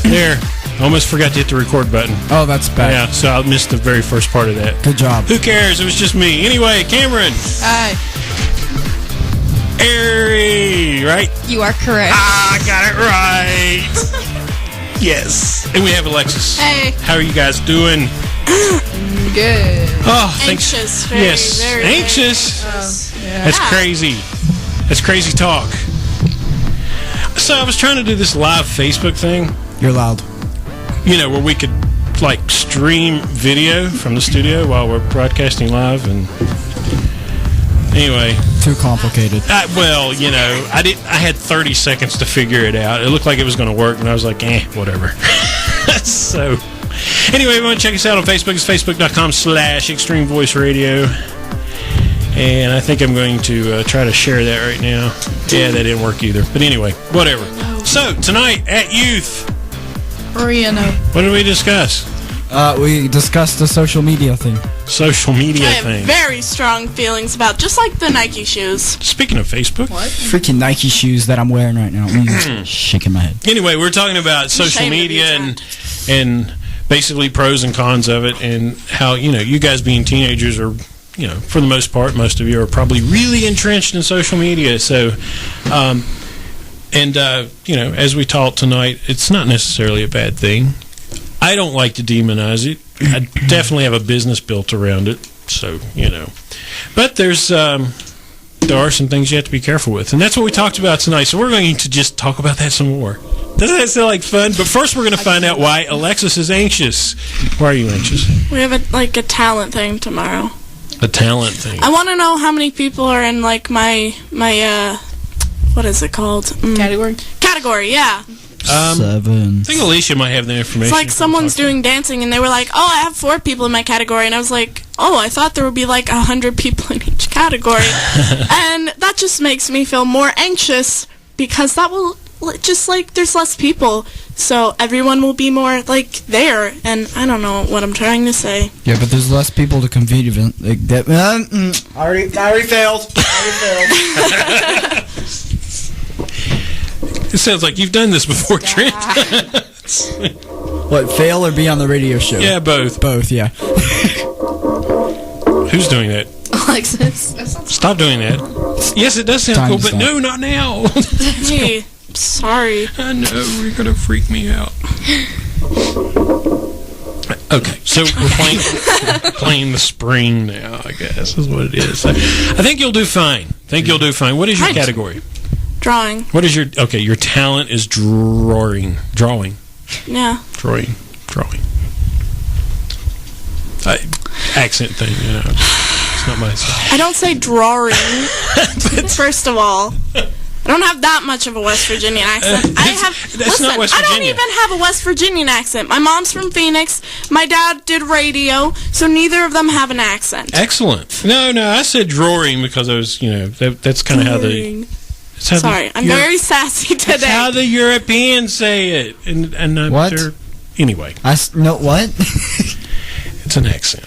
There. Almost forgot to hit the record button. Oh, that's bad. Yeah, so I missed the very first part of that. Good job. Who cares? It was just me. Anyway, Cameron. Hi. Ari, right? You are correct. I got it right. Yes. And we have Alexis. Hey. How are you guys doing? Good. Oh, thanks. Anxious. Very, Yes. very Anxious. Yeah. That's crazy. That's crazy talk. So I was trying to do this live Facebook thing, You're loud. you know, where we could like stream video from the studio while we're broadcasting live. And anyway, Too complicated. well, you know, I had 30 seconds to figure it out. It looked like it was going to work, and I was like, whatever. So anyway, if you want to check us out on Facebook, it's facebook.com/Extreme Voice Radio. And I think I'm going to try to share that right now. Yeah, that didn't work either. But anyway, whatever. So, tonight at Youth, Maria, no. what did we discuss? We discussed the social media thing. Social media I have thing. very strong feelings about, just like the Nike shoes. Speaking of Facebook. What? Freaking Nike shoes that I'm wearing right now. Shaking my head. Anyway, we're talking about social Ashamed of media you, and basically pros and cons of it, and how, you know, you guys being teenagers are, you know, for the most part, most of you are probably really entrenched in social media. So, you know, as we talked tonight, it's not necessarily a bad thing. I don't like to demonize it. I definitely have a business built around it. So, you know, but there are some things you have to be careful with, and that's what we talked about tonight. So we're going to just talk about that some more. Doesn't that sound like fun? But first, we're going to find out why Alexis is anxious. Why are you anxious? We have a talent thing tomorrow. A talent thing. I want to know how many people are in like my what is it called? Category, yeah. 7. I think Alicia might have the information. It's like someone's doing dancing and they were like, oh, I have 4 people in my category. And I was like, oh, I thought there would be like 100 people in each category. And that just makes me feel more anxious because that will just like there's less people. So everyone will be more like there. And I don't know what I'm trying to say. Yeah, but there's less people to compete even. Like that. I already failed. It sounds like you've done this before, Trent. What, fail or be on the radio show? Yeah, both. Both, yeah. Who's doing that? Alexis. Stop doing that. Yes, it does sound Time cool, to but stop. no, not now. Hey, sorry. I know, you're going to freak me out. Okay, so we're playing the spring now, I guess, is what it is. I think you'll do fine. What is your Thanks. category? Drawing. What is your... Okay, your talent is drawing. Yeah. Drawing. Accent thing, you know. It's not my style. I don't say drawing, first of all. I don't have that much of a West Virginian accent. That's not West I don't Virginia. even have a West Virginian accent. My mom's from Phoenix. My dad did radio, so neither of them have an accent. Excellent. No, I said drawing because I was, you know, that's kind of how the... Sorry, I'm very sassy today. That's how the Europeans say it. And What? Anyway. No, what? It's an accent.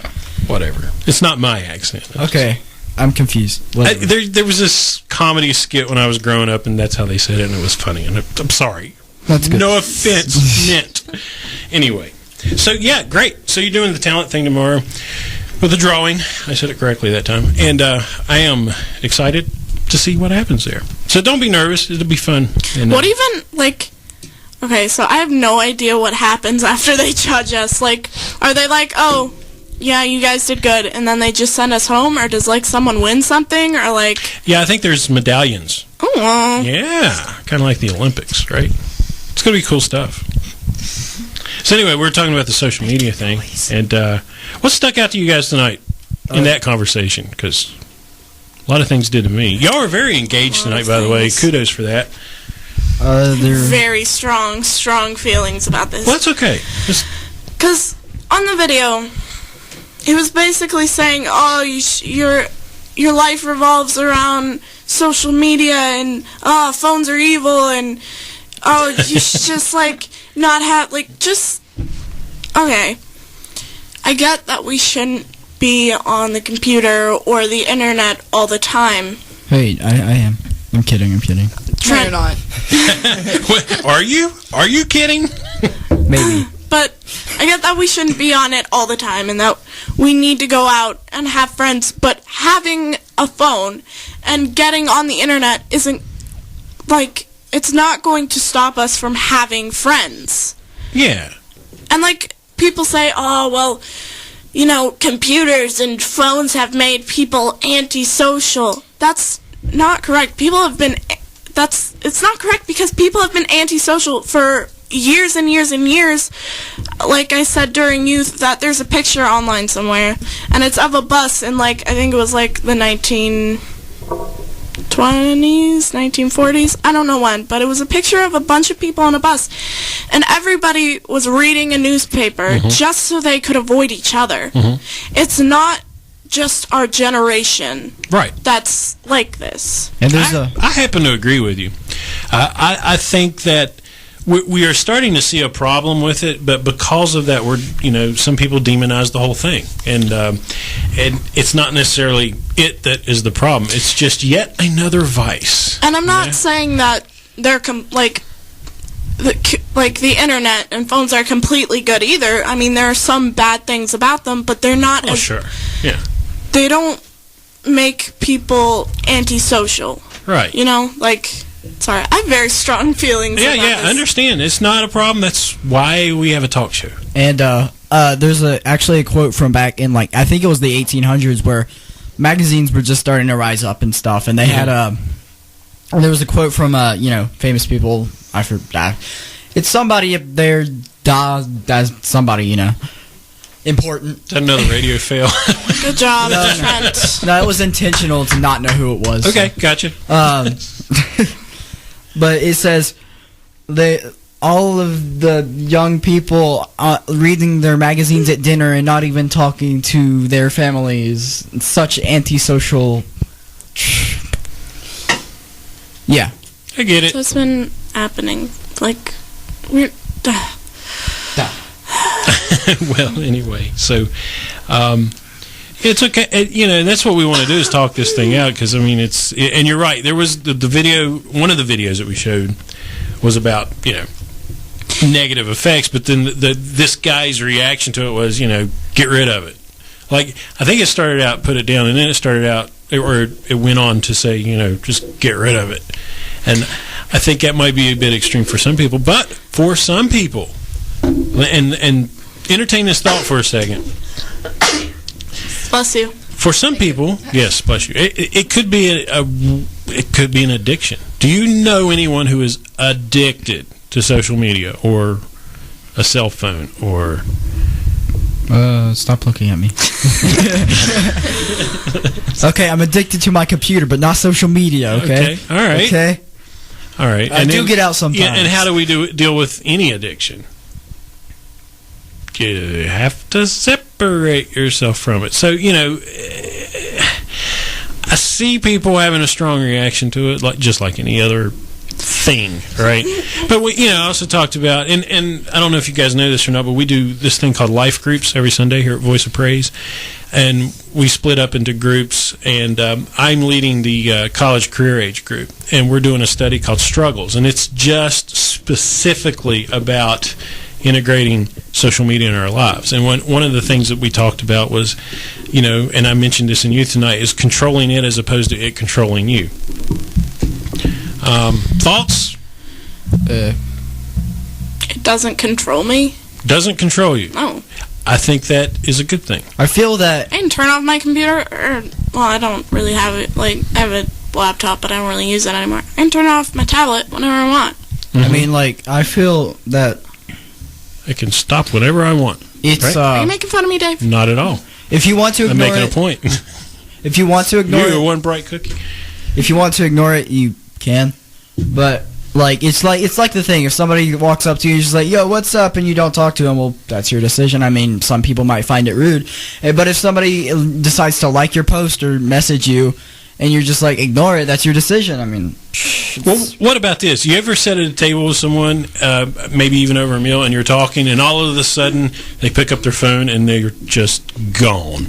Whatever. It's not my accent. Okay. I'm confused. There was this comedy skit when I was growing up, and that's how they said it, and it was funny. And I'm sorry. That's good. No offense meant. Anyway. So, yeah, great. So you're doing the talent thing tomorrow with the drawing. I said it correctly that time. And I am excited to see what happens there. So don't be nervous. It'll be fun. And, What even, like... Okay, so I have no idea what happens after they judge us. Like, are they like, oh... yeah, you guys did good, and then they just send us home, or does, like, someone win something, or, like... Yeah, I think there's medallions. Oh, Yeah, kind of like the Olympics, right? It's going to be cool stuff. So anyway, we're talking about the social media thing, and what stuck out to you guys tonight in that conversation? Because a lot of things did to me. Y'all are very engaged tonight, by the way. Kudos for that. They're... very strong feelings about this. Well, that's okay. Because on the video... he was basically saying, oh, your life revolves around social media, and, oh, phones are evil, and, oh, you should just, like, not have, like, just, okay. I get that we shouldn't be on the computer or the internet all the time. Hey, I am. I'm kidding. No, you're not. What, are you? Are you kidding? Maybe. But I get that we shouldn't be on it all the time and that we need to go out and have friends, but having a phone and getting on the internet isn't, like, it's not going to stop us from having friends. Yeah. And, like, people say, oh, well, you know, computers and phones have made people antisocial. That's not correct. It's not correct because people have been antisocial for years and years and years. Like I said during youth, that there's a picture online somewhere, and it's of a bus in, like, I think it was, like, the 1920s, 1940s, I don't know when, but it was a picture of a bunch of people on a bus, and everybody was reading a newspaper just so they could avoid each other. It's not just our generation that's like this. And there's I happen to agree with you. I think that we are starting to see a problem with it, but because of that, some people demonize the whole thing, and it's not necessarily it that is the problem. It's just yet another vice. And I'm not saying that they're like the internet and phones are completely good either. I mean, there are some bad things about them, but they're not. Oh, sure, yeah. They don't make people antisocial. Right. You know, like. Sorry, I have very strong feelings about this. I understand. It's not a problem. That's why we have a talk show. And there's actually a quote from back in, like, I think it was the 1800s, where magazines were just starting to rise up and stuff, and they had there was a quote from famous people. I forgot. It's somebody up there, somebody, important. Is that another radio fail? Good job, Trent. No, it was intentional to not know who it was. Okay, gotcha. But it says all of the young people reading their magazines at dinner and not even talking to their families. Such antisocial. Yeah. I get it. So it's been happening. Like, we're. Well, anyway, so it's okay. And that's what we want to do is talk this thing out, because I mean, and you're right. There was the video. One of the videos that we showed was about negative effects, but then this guy's reaction to it was get rid of it. Like, I think it started out put it down, and then it went on to say just get rid of it. And I think that might be a bit extreme for some people, but for some people, and entertain this thought for a second. Bless you. For some people, yes, bless you. It could be it could be an addiction. Do you know anyone who is addicted to social media or a cell phone or? Stop looking at me. Okay, I'm addicted to my computer, but not social media. Okay. All right. Okay. All right. I do get out sometimes. Yeah, and how do we deal with any addiction? You have to separate yourself from it. So, I see people having a strong reaction to it, just like any other thing, right? But I also talked about, and I don't know if you guys know this or not, but we do this thing called life groups every Sunday here at Voice of Praise, and we split up into groups, and I'm leading the college career age group, and we're doing a study called Struggles, and it's just specifically about integrating social media in our lives. And one of the things that we talked about was, and I mentioned this in youth tonight, is controlling it as opposed to it controlling you. Thoughts? It doesn't control me. Doesn't control you. No. I think that is a good thing. I feel that I can turn off my computer, I don't really have it. Like, I have a laptop, but I don't really use it anymore. I can turn off my tablet whenever I want. Mm-hmm. I mean, like, I feel that I can stop whenever I want. it's right? Are you making fun of me, Dave? Not at all. if you want to I'm ignore making it, a point. if you want to ignore You're it, one bright cookie. if you want to ignore it, you can. But like it's like the thing. If somebody walks up to you, just like, "Yo, what's up?" and you don't talk to them, well, that's your decision. I mean, some people might find it rude, but if somebody decides to like your post or message you, and you're just like, ignore it, that's your decision. I mean, well, what about this? You ever sit at a table with someone, maybe even over a meal, and you're talking, and all of a sudden they pick up their phone and they're just gone?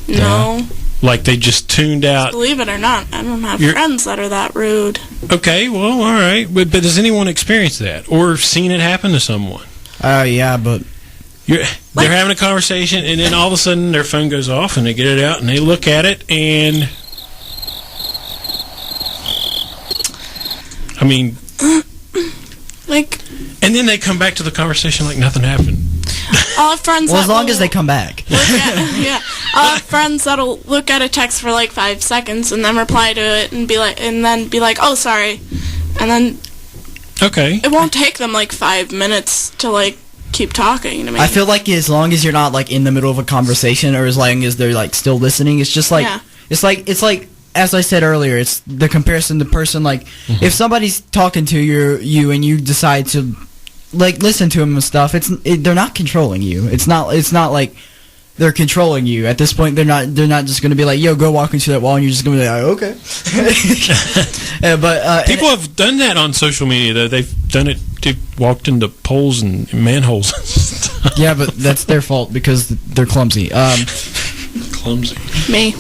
No. Like they just tuned out. Believe it or not, I don't have friends that are that rude. Okay, well, all right. But does anyone experience that or seen it happen to someone? Oh yeah, but They're having a conversation, and then all of a sudden their phone goes off, and they get it out, and they look at it, and I mean, Like, and then they come back to the conversation like nothing happened. I'll have friends well, that as long will as they come back. look at, yeah, I'll have friends that'll look at a text for like 5 seconds and then reply to it and then be like, oh, sorry. And then Okay. it won't take them like 5 minutes to like keep talking to me. I feel like as long as you're not like in the middle of a conversation, or as long as they're like still listening, it's just like Yeah. it's like as I said earlier, it's the comparison to person. Like if somebody's talking to you and you decide to like listen to them and stuff, they're not controlling you. It's not like they're controlling you. At this point, they're not just going to be like, yo, go walk into that wall, and you're just going to be like, okay. But People have done that on social media, though. They've done it. They've walked into poles and manholes and stuff. yeah, but that's their fault because they're clumsy. Clumsy. Me.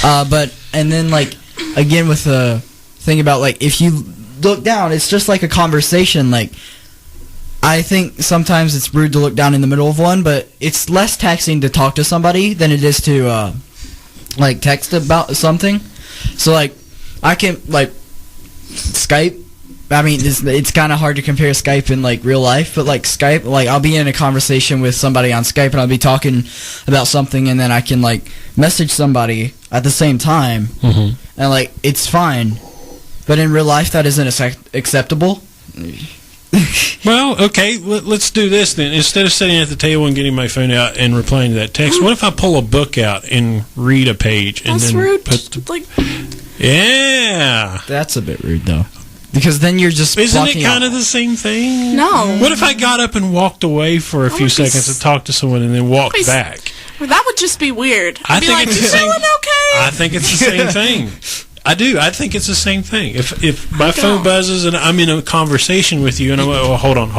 But and then like again with the thing about like if you look down, it's just like a conversation. Like I think sometimes it's rude to look down in the middle of one, but it's less taxing to talk to somebody than it is to like text about something. So like I can like Skype. I mean, it's kind of hard to compare Skype and like real life, but like Skype, like I'll be in a conversation with somebody on Skype and I'll be talking about something, and then I can like message somebody at the same time, and like it's fine. But in real life, that isn't acceptable. Well, okay, let's do this then. Instead of sitting at the table and getting my phone out and replying to that text, what if I pull a book out and read a page and That's then rude. put Like, yeah. That's a bit rude though, because then you're just Isn't it blocking kind out. of the same thing? no. What if I got up and walked away for a few would be seconds to talk to someone and then walked be s- back? That would just be weird. I I'd be think like, it's you the same- feeling okay? I think it's the same thing. I do. I think it's the same thing. If my phone buzzes and I'm in a conversation with you and I'm like, oh, hold on.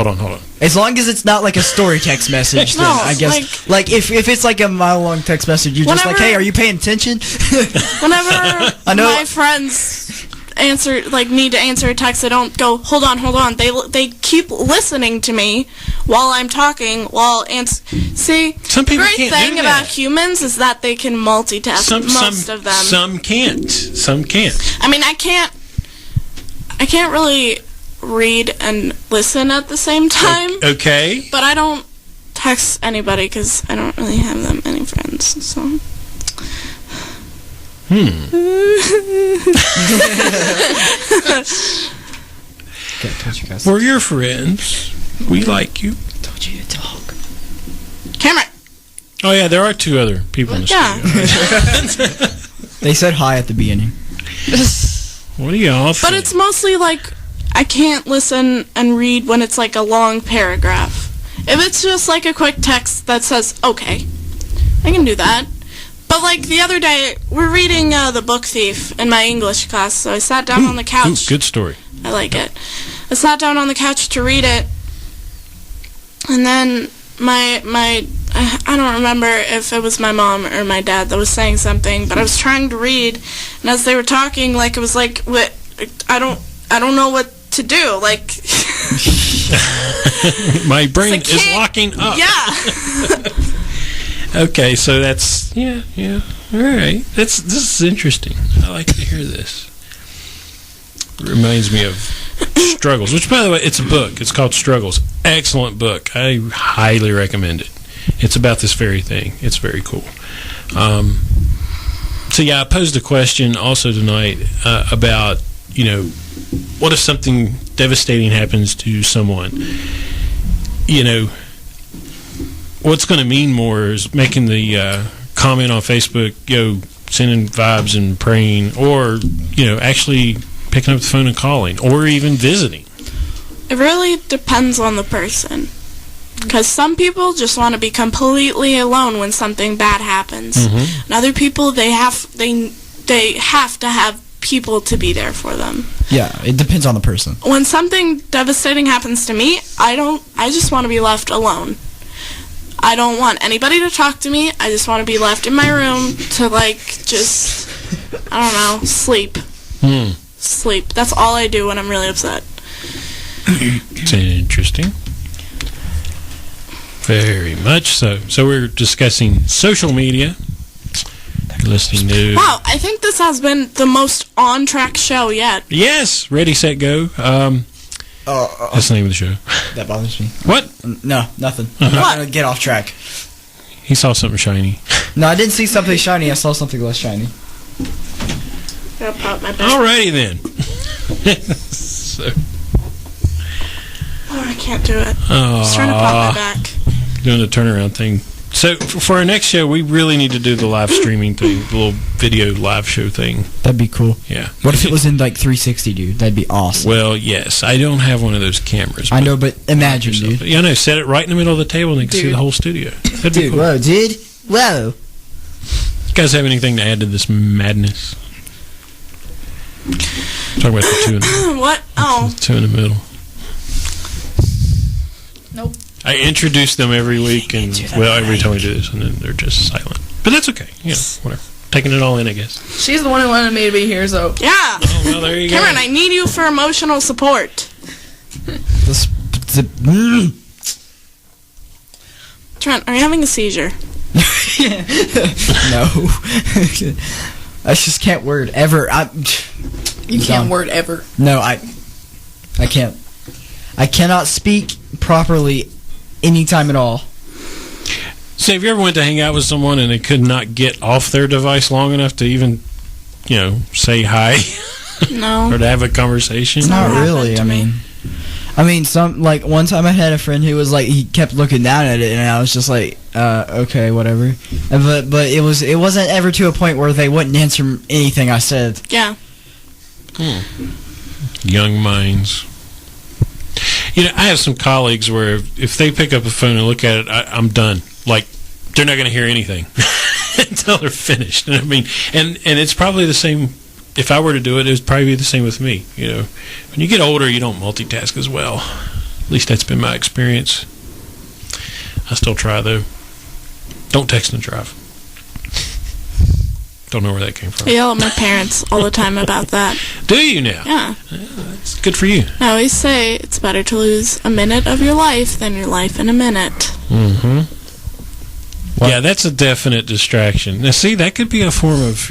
As long as it's not like a story text message, then No, I guess. Like if it's like a mile-long text message, you're just like, Whenever- hey, are you paying attention? Whenever I know- my friends need to answer a text, they don't go, hold on. They keep listening to me while I'm talking. See, Some the people great can't thing do about that. humans is that they can multitask. Most of them. Some can't. Some can't. I mean, I can't really read and listen at the same time. Okay. But I don't text anybody because I don't really have that many friends. So. We're your friends. We like you. Told you to talk. Cameron. Oh yeah, there are two other people in the Yeah. studio. They said hi at the beginning. What do y'all think? But it's mostly like I can't listen and read when it's like a long paragraph. If it's just like a quick text that says, okay, I can do that. But like the other day, we're reading The Book Thief in my English class, so I sat down on the couch. Ooh, good story. I like it. I sat down on the couch to read it, and then I don't remember if it was my mom or my dad that was saying something, but I was trying to read, and as they were talking, like it was like, what? I don't know what to do. Like My brain It's is like, locking up. yeah. Okay, so that's yeah. All right, this is interesting. I like to hear this. It reminds me of Struggles, which by the way, it's a book. It's called Struggles. Excellent book. I highly recommend it. It's about this very thing. It's very cool. So yeah, I posed a question also tonight about what if something devastating happens to someone? What's going to mean more is making the comment on Facebook, sending vibes and praying, or actually picking up the phone and calling, or even visiting. It really depends on the person. Because some people just want to be completely alone when something bad happens. And other people, they have to have people to be there for them. Yeah, it depends on the person. When something devastating happens to me, I just want to be left alone. I don't want anybody to talk to me. I just want to be left in my room to just, I don't know, sleep. Sleep. That's all I do when I'm really upset. It's interesting. Very much so. So we're discussing social media. You're listening to... Wow, I think this has been the most on-track show yet. Yes! Ready, Set, Go. That's the name of the show. That bothers me. What? No, nothing. I'm not going to get off track. He saw something shiny. No, I didn't see something shiny. I saw something less shiny. Gotta pop my back. Alrighty then. So... Oh, I can't do it. Just trying to pop my back. Doing the turnaround thing. So for our next show, we really need to do the live streaming thing, the little video live show thing. That'd be cool. Yeah. What if it was in like 360, dude? That'd be awesome. Well, yes. I don't have one of those cameras. I know, but imagine, dude. Yeah, I know. Set it right in the middle of the table and they can see the whole studio. That'd be cool. Whoa, dude. Whoa. You guys have anything to add to this madness? Talk about the two in the, What? Oh. two in the middle. Nope. I introduce them every week, and every time we do this, and then they're just silent. But that's okay. You know, whatever. Taking it all in, I guess. She's the one who wanted me to be here, so. Yeah. Oh, well, there you Cameron, go. I need you for emotional support. Trent, are you having a seizure? No. I just can't word ever. You can't word ever. No, I can't. I cannot speak properly anytime at all. So if you ever went to hang out with someone and they could not get off their device long enough to even, say hi No. or to have a conversation? Not happened really. to I mean, one time I had a friend who was like, he kept looking down at it, and I was just like, okay, whatever. But it wasn't ever to a point where they wouldn't answer anything I said. Yeah. Young minds. I have some colleagues where if they pick up a phone and look at it, I'm done. Like, they're not going to hear anything until they're finished. And I mean, and it's probably the same. If I were to do it, it would probably be the same with me. When you get older, you don't multitask as well. At least that's been my experience. I still try, though. Don't text and drive. Don't know where that came from. I yell at my parents all the time about that. Do you now? Yeah. That's good for you. I always say it's better to lose a minute of your life than your life in a minute. Mm-hmm. Yeah, that's a definite distraction. Now, see, that could be a form of,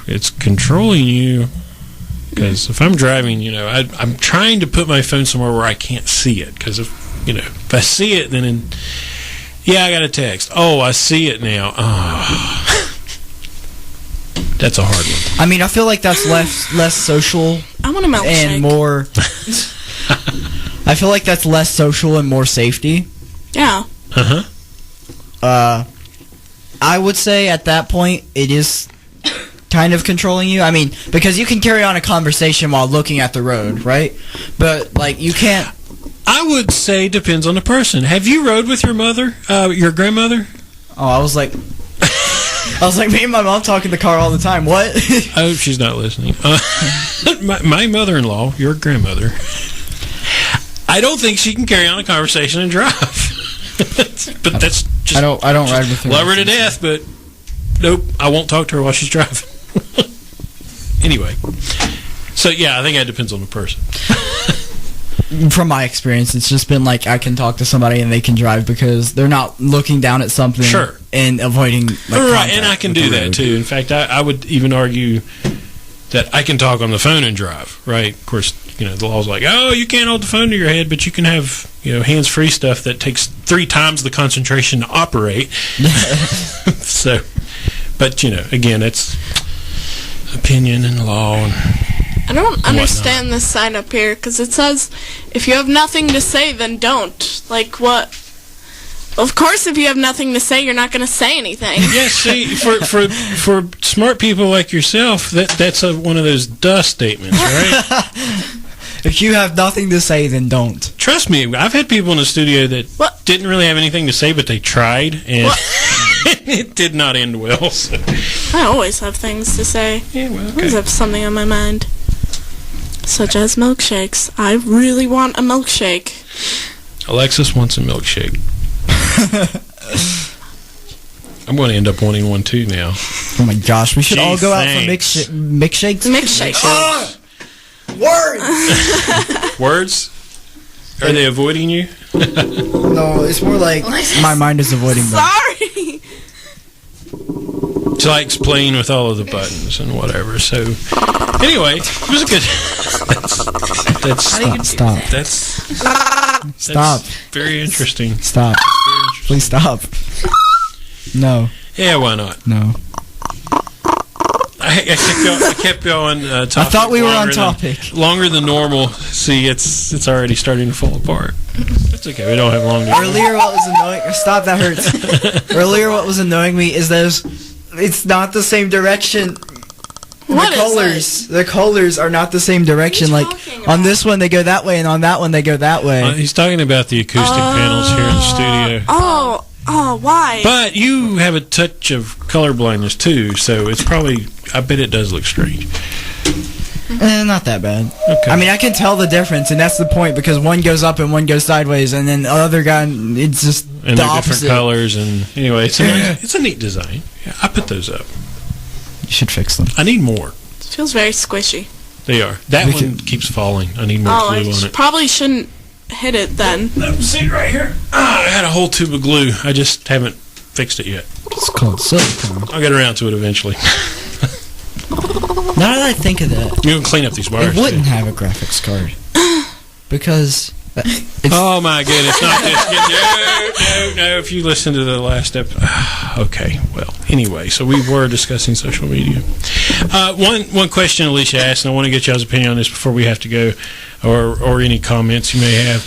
it's controlling you. Because if I'm driving, I'm trying to put my phone somewhere where I can't see it. Because if I see it, then I got a text. Oh, I see it now. Oh. That's a hard one. I mean, I feel like that's less social I want a milkshake. and more. I feel like that's less social and more safety. Yeah. Uh-huh. I would say at that point it is kind of controlling you. I mean, because you can carry on a conversation while looking at the road, right? But like you can't. I would say depends on the person. Have you rode with your mother, your grandmother? Oh, I was like, me and my mom talk in the car all the time. What? I hope she's not listening. My mother-in-law, your grandmother, I don't think she can carry on a conversation and drive. But that's just... I don't ride with her. Love her to death, but nope, I won't talk to her while she's driving. Anyway. So, yeah, I think that depends on the person. From my experience, it's just been like I can talk to somebody and they can drive because they're not looking down at something and avoiding right, and I can do that too. In fact, I would even argue that I can talk on the phone and drive, right? Of course, the law's like, oh, you can't hold the phone to your head, but you can have, hands-free stuff that takes 3 times the concentration to operate. So, but, again, it's opinion and law and I don't understand this sign up here because it says if you have nothing to say, then don't. Like what? Of course, if you have nothing to say, you're not going to say anything. Yeah, see, for smart people like yourself, that's one of those duh statements, right? If you have nothing to say, then don't. Trust me, I've had people in the studio that didn't really have anything to say, but they tried, and it did not end well. So. I always have things to say. Yeah, well, I always have something on my mind. Such as milkshakes. I really want a milkshake. Alexis wants a milkshake. I'm going to end up wanting one too now. Oh my gosh, we should all go out for thanks. milkshakes. Milkshakes. Words! Words? Are they avoiding you? No, it's more like my mind is avoiding them. Sorry. So I explain with all of the buttons and whatever. So anyway, it was a good. Stop. That's very interesting. Stop. Please stop. No. Yeah, why not? No. I kept going. I thought we were on topic. Longer than normal. See, it's already starting to fall apart. It's okay. We don't have long to go. Earlier, what was annoying? Stop. That hurts. Earlier, what was annoying me is it's not the same direction. What The is colors. The colors are not the same direction. What are you Like talking on about? this one they go that way, and on that one they go that way. He's talking about the acoustic panels here in the studio. Oh, why? But you have a touch of color blindness too, so it's probably. I bet it does look strange. Not that bad. Okay. I mean, I can tell the difference, and that's the point, because one goes up and one goes sideways, and then the other guy, it's just and the they're opposite. different colors, and anyway, it's a neat design. Yeah, I put those up. You should fix them. I need more. It feels very squishy. They are. That We one keeps falling. I need more Oh, glue I on it. probably shouldn't hit it then. See right here. I had a whole tube of glue. I just haven't fixed it yet. It's called silicone. I'll get around to it eventually. Now that I think of that, You can clean up these bars. it wouldn't too. have a graphics card. Because it's Oh my goodness! Not this. No. If you listen to the last episode, okay. Well, anyway, so we were discussing social media. One question Alicia asked, and I want to get y'all's opinion on this before we have to go, or any comments you may have.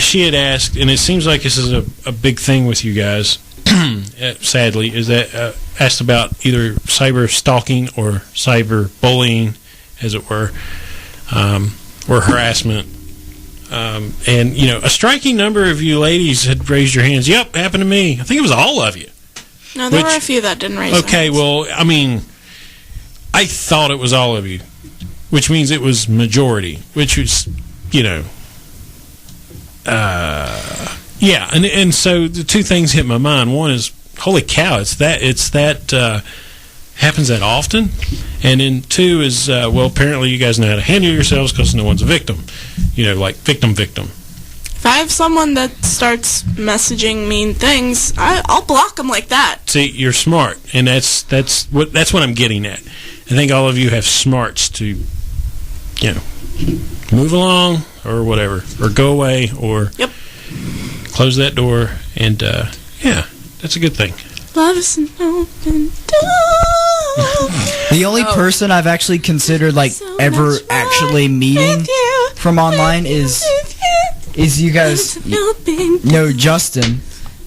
She had asked, and it seems like this is a big thing with you guys. Sadly, is that asked about either cyber stalking or cyber bullying, as it were, or harassment. And, you know, a striking number of you ladies had raised your hands. Yep, happened to me. I think it was all of you. No, there Which- were a few that didn't raise their Okay, hands. well, I mean, I thought it was all of you, which means it was majority, which was, you know, yeah. And so the two things hit my mind. One is, holy cow, it's that happens that often. And then two is, well, apparently you guys know how to handle yourselves because no one's a victim. You know, like victim. If I have someone that starts messaging mean things, I'll block them like that. See, you're smart, and that's what I'm getting at. I think all of you have smarts to, you know, move along or whatever, or go away, or Yep. close that door, and yeah, that's a good thing. Love is an open door. the only person I've actually considered like So ever much actually fun meeting with you, from online is you guys It's an open know Justin.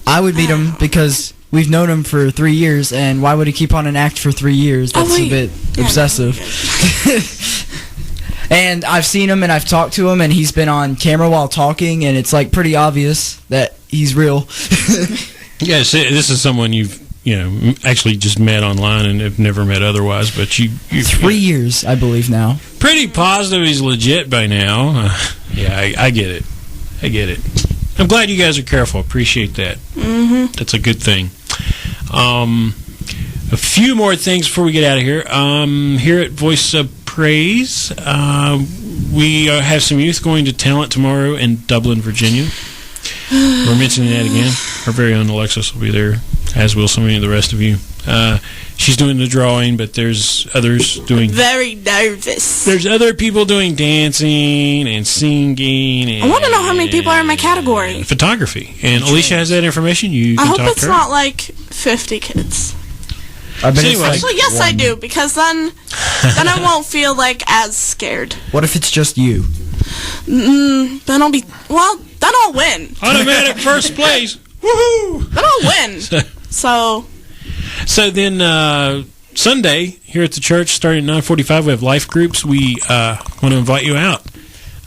I would meet him because we've known him for 3 years, and why would he keep on an act for 3 years? Oh, That's a wait. bit Yeah, obsessive. And I've seen him and I've talked to him, and he's been on camera while talking, and it's like pretty obvious that he's real. Yeah, this is someone you've actually just met online and have never met otherwise, but you 3 years, I believe now. pretty positive he's legit by now. Yeah, I get it. I'm glad you guys are careful. Appreciate that. Mm-hmm. That's a good thing. A few more things before we get out of here. Here at Voice of Praise, we have some youth going to Talent tomorrow in Dublin, Virginia. We're mentioning that again. Our very own Alexis will be there, as will some of the rest of you. She's doing the drawing, but there's others doing... very nervous. There's other people doing dancing and singing. And I want to know how many people are in my category. photography. And Alicia has that information. You I can hope talk it's to her. not like 50 kids. I bet So it's anyway- like Actually, yes, I one. do, because then I won't feel like as scared. What if it's just you? Then I'll be then I'll win. Automatic first place. Woohoo! Then I'll win. So So then Sunday here at the church, starting at 9:45, we have life groups. We want to invite you out.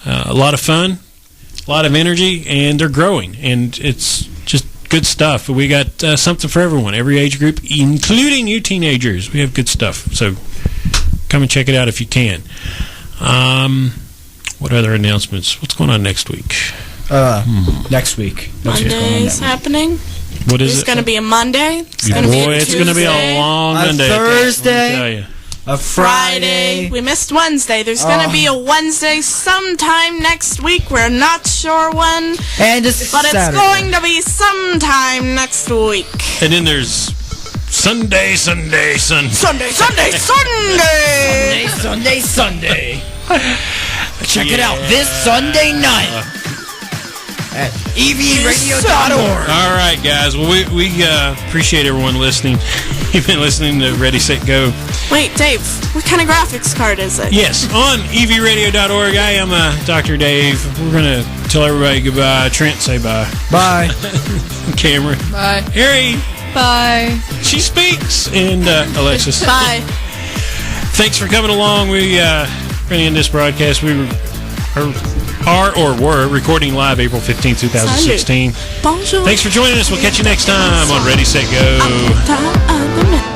A lot of fun, a lot of energy, and they're growing. And it's just good stuff. We got something for everyone, every age group, including you teenagers. We have good stuff. So come and check it out if you can. What other announcements? What's going on next week? Next week. That's what's going on Monday's next week. happening. What is It's it? going to be a Monday. It's going to be Boy, a it's going to be a Tuesday. long A Monday. Thursday. Let me tell you. A Friday. We missed Wednesday. There's going to be a Wednesday sometime next week. We're not sure when. And it's But Saturday. it's going to be sometime next week. And then there's Sunday. Sunday! Sunday. Check it out this Sunday night at evradio.org. All right, guys. Well, we appreciate everyone listening. You've been listening to Ready, Set, Go. Wait, Dave, what kind of graphics card is it? Yes, on evradio.org. I am Dr. Dave. We're going to tell everybody goodbye. Trent, say bye. Bye. Cameron. Bye. Harry. Bye. She speaks. And Alexis. Bye. Thanks for coming along. We going to end this broadcast. We were recording live April 15, 2016. Bonjour. Thanks for joining us. We'll catch you next time on Ready, Set, Go. Top of the minute.